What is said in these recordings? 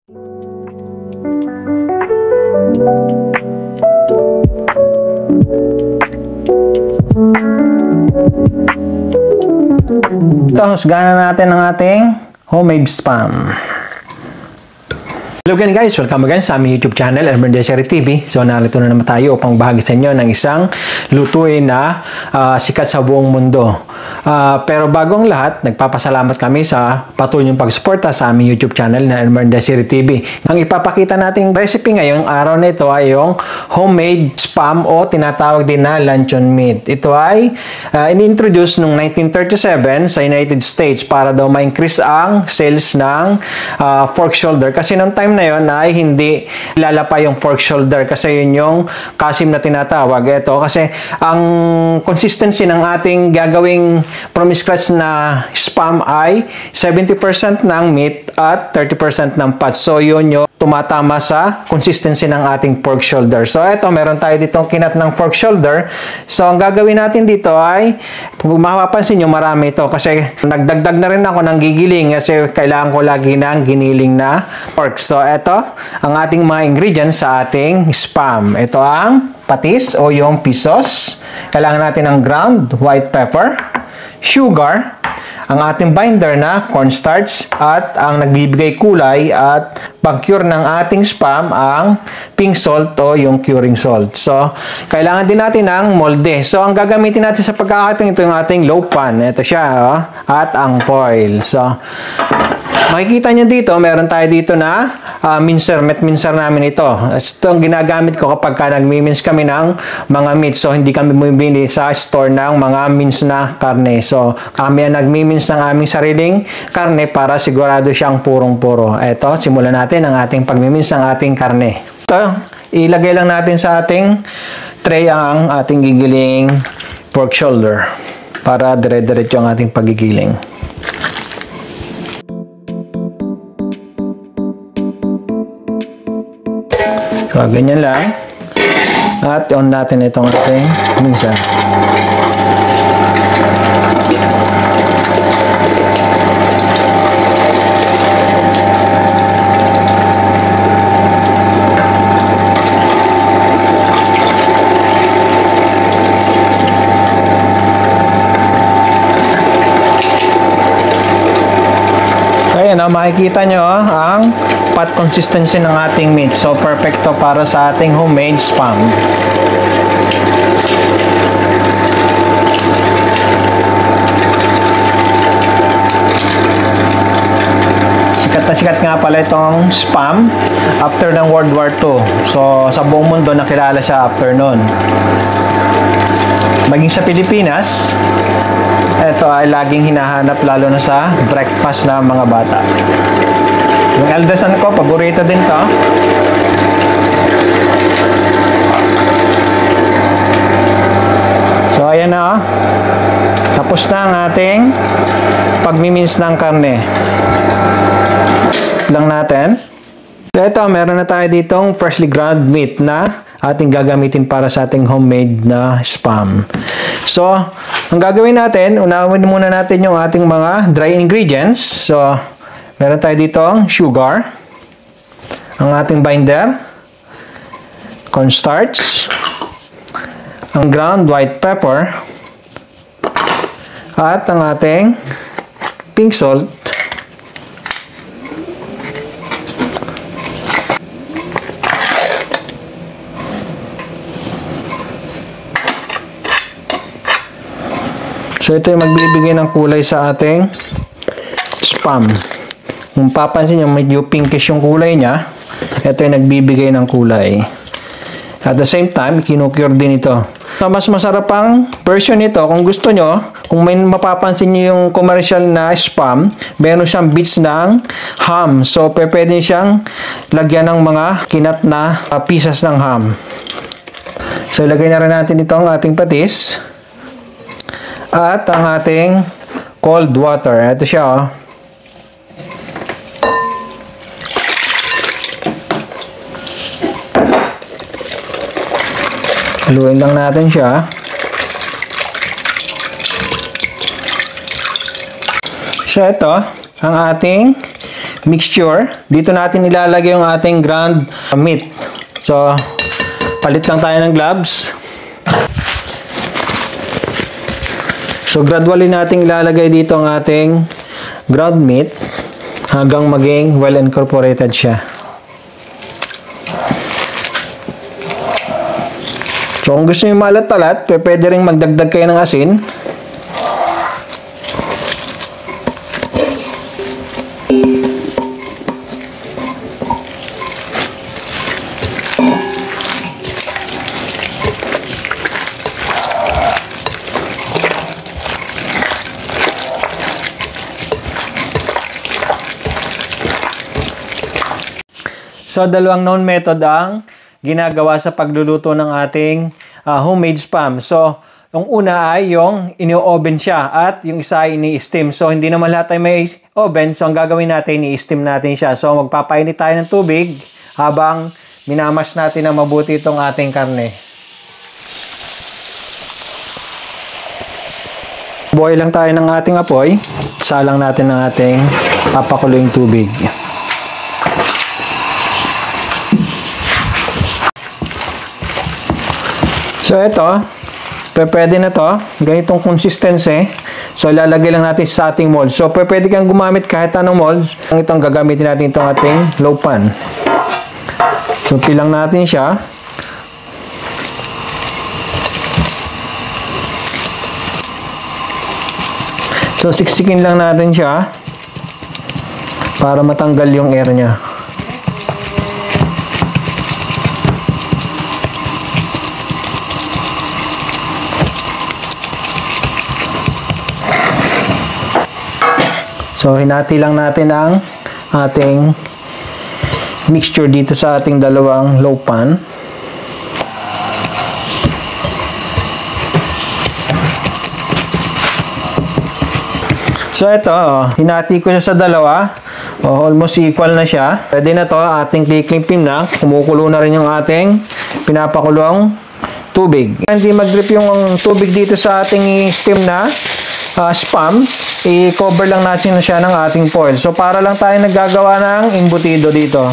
Ito, husgahan na natin ang ating homemade spam. Hello again guys, welcome again sa aming YouTube channel, Elmer Desiree TV. So narito na naman tayo upang bahagi sa inyo ng isang lutuin na sikat sa buong mundo. Pero bago ang lahat, nagpapasalamat kami sa patuloy pagsuporta sa aming YouTube channel na Elmer Desiree TV. Ang ipapakita nating recipe ngayong araw na ito ay yung homemade spam o tinatawag din na luncheon meat. Ito ay in-introduce noong 1937 sa United States para daw ma-increase ang sales ng pork shoulder. Kasi noong time na yon ay hindi lalapa yung pork shoulder kasi yun yung kasim na tinatawag. Ito kasi ang consistency ng ating gagawing from scratch na spam ay 70% ng meat at 30% ng fat. So yun yung tumatama sa consistency ng ating pork shoulder. So ito, meron tayo ditong kinat ng pork shoulder. So ang gagawin natin dito ay, kung mapapansin nyo, marami ito kasi nagdagdag na rin ako ng gigiling kasi kailangan ko lagi ng giniling na pork. So ito, ang ating mga ingredients sa ating spam. Ito ang patis o yung pisos. Kailangan natin ng ground white pepper, sugar, ang ating binder na cornstarch, at ang nagbibigay kulay at pag-cure ng ating spam ang pink salt o yung curing salt. So, kailangan din natin ng molde. So, ang gagamitin natin sa pagkakating ito yung ating loaf pan. Ito siya, oh, at ang foil. So, makikita nyo dito, meron tayo dito na mincer namin ito. Ito ang ginagamit ko kapag nagmi-mince kami ng mga meat. So, hindi kami bumibili sa store ng mga mince na karne. So, kami ang nagmi-mince ng aming sariling karne para sigurado siyang purong-puro. Ito, simulan natin ang ating pagmi-mince ng ating karne. Ito, ilagay lang natin sa ating tray ang ating gigiling pork shoulder para dire-diretso ang ating pagigiling. So, ganyan lang. At on natin itong ating minsan. Ayan, makikita nyo ang fat consistency ng ating meat. So, perfecto para sa ating homemade spam. Sikat na sikat nga pala itong spam after ng World War II. So, sa buong mundo nakilala siya after nun. Maging sa Pilipinas, ito ay laging hinahanap lalo na sa breakfast na mga bata. Yung eldesan ko, paborito din to. So, ayan na, oh. Tapos na ang ating pagmimince ng karne. Lang natin. So, ito, meron na tayo ditong freshly ground meat na ating gagamitin para sa ating homemade na spam. So, ang gagawin natin, unawin muna natin yung ating mga dry ingredients. So, meron tayo dito ang sugar, ang ating binder, cornstarch, ang ground white pepper, at ang ating pink salt, so ito yung magbibigay ng kulay sa ating spam. Kung papansin nyo, medyo pinkish yung kulay niya. Ito yung nagbibigay ng kulay. At the same time, kinukure din ito. So, mas masarap ang version nito. Kung gusto nyo, kung may mapapansin nyo yung commercial na spam, meron siyang bits ng ham. So, pwede siyang lagyan ng mga kinat na pieces ng ham. So, ilagay na rin natin ito ang ating patis. At ang ating cold water. Ito siya, oh. Haluin lang natin siya. So, ito ang ating mixture, dito natin ilalagay yung ating ground meat. So, palit lang tayo ng gloves. So, gradually natin ilalagay dito ang ating ground meat hanggang maging well incorporated siya. So, kung gusto nyo malat-talat, pwede rin magdagdag kayo ng asin. So, dalawang known method ang ginagawa sa pagluluto ng ating homemade spam. So, yung una ay yung ini-oven siya at yung isa ay ini-steam. So, hindi naman lahat ay may oven. So, ang gagawin natin, ini-steam natin siya. So, magpapainit tayo ng tubig habang minamash natin na mabuti itong ating karne. Boil lang tayo ng ating apoy. Salang natin ng ating papakuloy tubig. So, ito, pwede na to. Ganitong consistency. So, ilalagay lang natin sa ating molds. So, pwede kang gumamit kahit anong molds. Itong gagamitin natin itong ating low pan. So, pilang natin siya. So, siksikin lang natin siya para matanggal yung air niya. So, hinati lang natin ang ating mixture dito sa ating dalawang low pan. So, ito, hinati ko siya sa dalawa. Almost equal na siya. Pwede na to, ating clipping na. Kumukulo na rin yung ating pinapakulong tubig. Hindi mag-drip yung tubig dito sa ating steam na spam. I-cover lang natin siya ng ating foil. So, para lang tayo naggagawa ng embutido dito.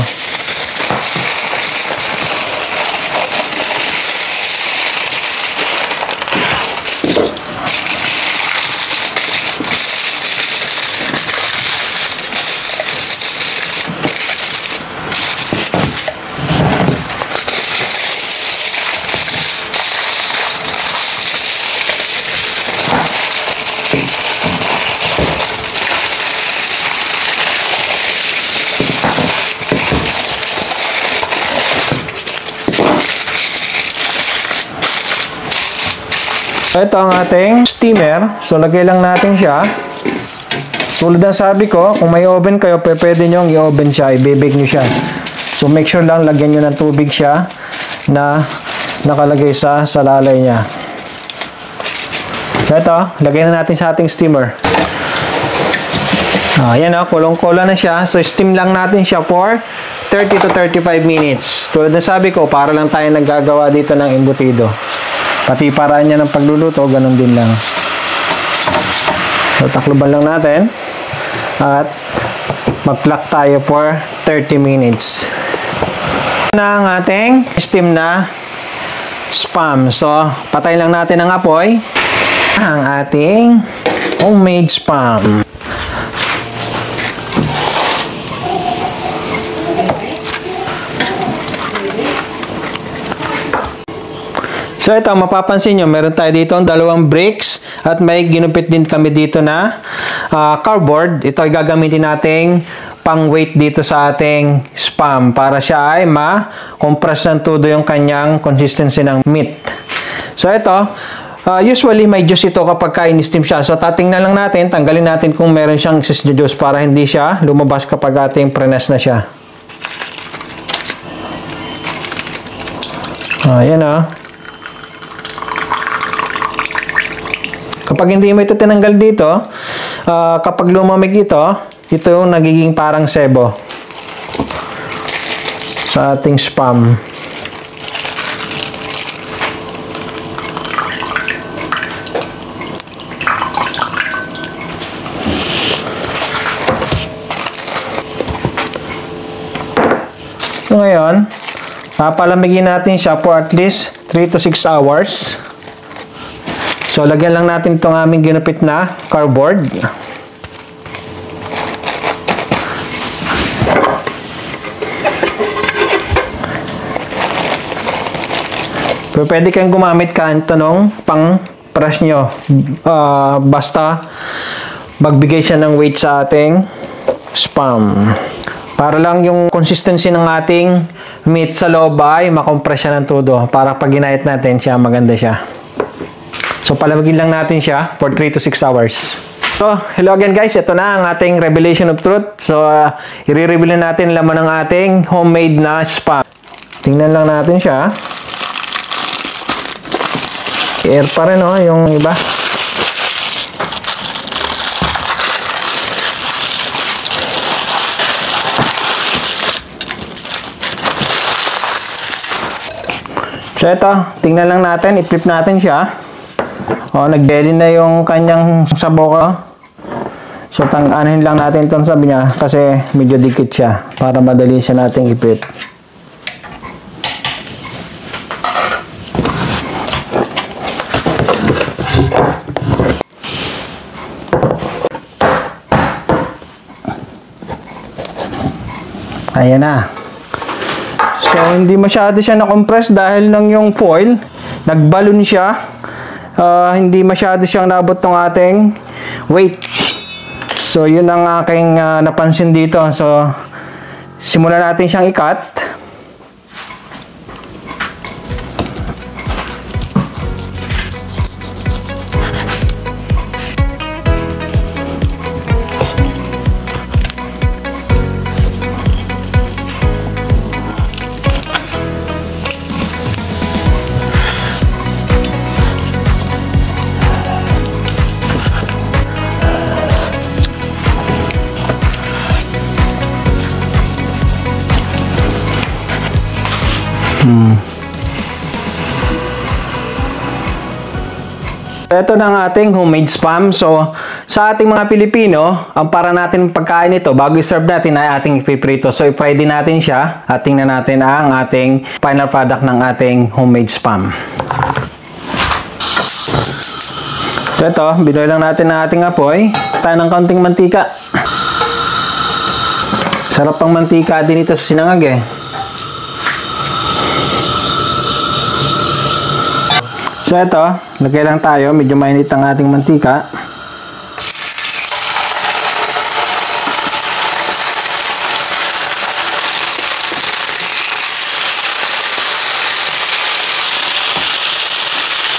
Ito ang ating steamer. So, lagay lang natin siya. Tulad ng sabi ko, kung may oven kayo, pwede nyo i-oven siya. I-bake nyo siya. So, make sure lang lagyan nyo ng tubig siya na nakalagay sa salalay niya. So, ito. Lagay na natin sa ating steamer. Ayan o. Kulong-kulo na siya. So, steam lang natin siya for 30 to 35 minutes. Tulad ng sabi ko, para lang tayo naggagawa dito ng embutido. Pati paraan niya ng pagluluto, ganun din lang. So, takloban lang natin. At mag-clock tayo for 30 minutes. Na ang ating steam na spam. So, patay lang natin ang apoy. Ang ating homemade spam. So, ito, mapapansin nyo, meron tayo dito ang dalawang bricks at may ginupit din kami dito na cardboard. Ito ay gagamitin nating pang-weight dito sa ating spam para siya ay ma-compress ng todo yung kanyang consistency ng meat. So, ito, usually may juice ito kapag in-steam siya. So, tatingnan lang natin, tanggalin natin kung meron siyang excess na juice para hindi siya lumabas kapag ating prenas na siya. Ayan o. Kapag hindi mo ito tinanggal dito, kapag lumamig ito yung nagiging parang sebo sa ating spam. So ngayon, papalamigin natin siya for at least 3 to 6 hours. So lagyan lang natin itong aming ginupit na cardboard. Pero pwede kayong gumamit nung pang brush nyo. Basta magbigay siya ng weight sa ating spam. Para lang yung consistency ng ating meat sa loob ay makompress siya ng todo. Para pag ginayat natin siya, maganda siya. So palamigin lang natin siya for 3 to 6 hours. So, hello again guys. Ito na ang ating revelation of truth. So, i-reveal natin laman ng ating homemade na spam. Tingnan lang natin siya. Air pa rin, oh, yung iba. So, ito. Tingnan lang natin. I-flip natin siya. O, nag-belly na yung kanyang sabaw. So, anuhin lang natin itong sabi niya kasi medyo dikit siya para madali siya natin i-flip. Ayan na. So, hindi masyado siya na-compress dahil ng yung foil. Nag-balloon siya. Hindi masyado siyang nabot ng ating weight. So, yun ang aking napansin dito. So, simulan natin siyang i-cut. Ito na ang ating homemade spam. So, sa ating mga Pilipino, ang para natin pagkain ito, bago i-serve natin ay ating ipiprito. So, i-fry din natin siya at tingnan natin ang ating final product ng ating homemade spam. So, ito, binuhay lang natin ang ating apoy. Tayo ng kaunting mantika. Sarap pang mantika din ito sa sinangag eh. So ito, lagay lang tayo, medyo mainit ang ating mantika.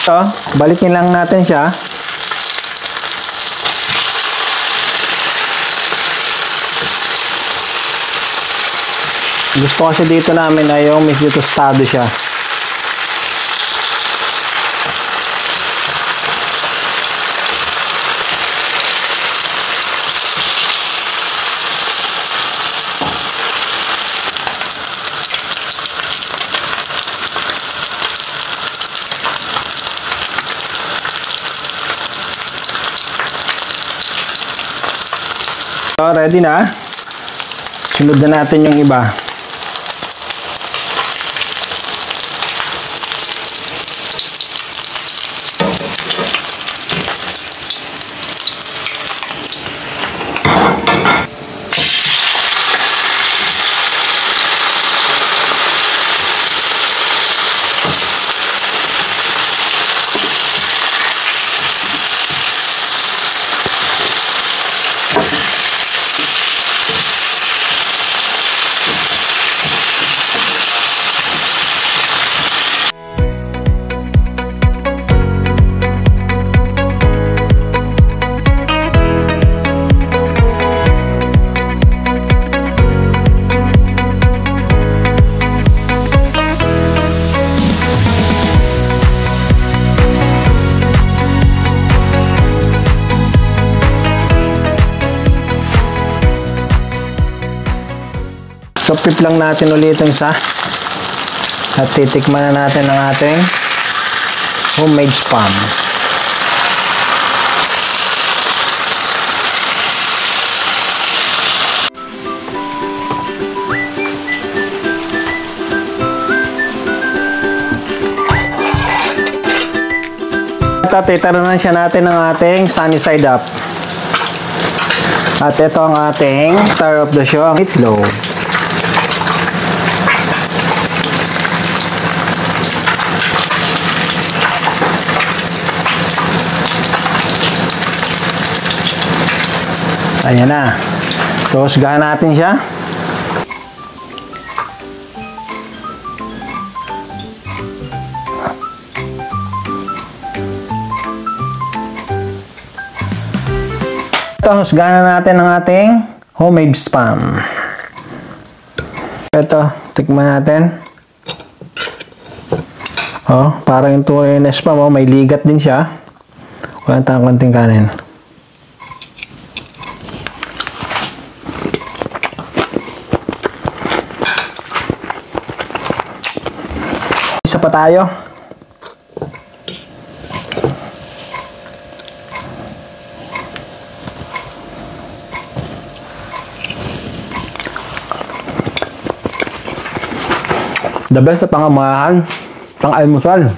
So, balikin lang natin siya. Gusto kasi dito namin ay yung medyo tostado siya. So, ready na. Sunod na natin yung iba. So, flip lang natin ulit ito isa. At titikman na natin ang ating homemade spam. Ito, titiranan siya natin ng ating sunny side up. At ito ang ating star of the show, ang itlog. Ayan na. So, husgahan natin siya. Ito, husgahan natin ang ating homemade spam. Ito, tikman natin. Oh, parang yung tunay na spam. Oh, may ligat din siya. Walang tayong konting kanin. Isa pa tayo. The best na pangamahan, pang-almusal.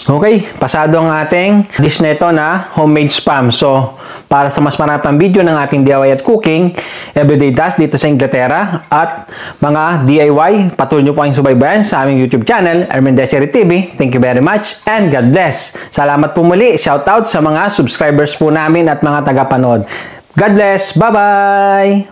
Okay, pasado ang ating dish na ito na homemade spam. So, para sa mas marami pang video ng ating DIY at cooking, everyday task dito sa Inglaterra at mga DIY, patuloy nyo po ang subaybayan sa aming YouTube channel, Ermen Desiree TV. Thank you very much and God bless. Salamat po muli. Shoutout sa mga subscribers po namin at mga tagapanood. God bless. Bye-bye!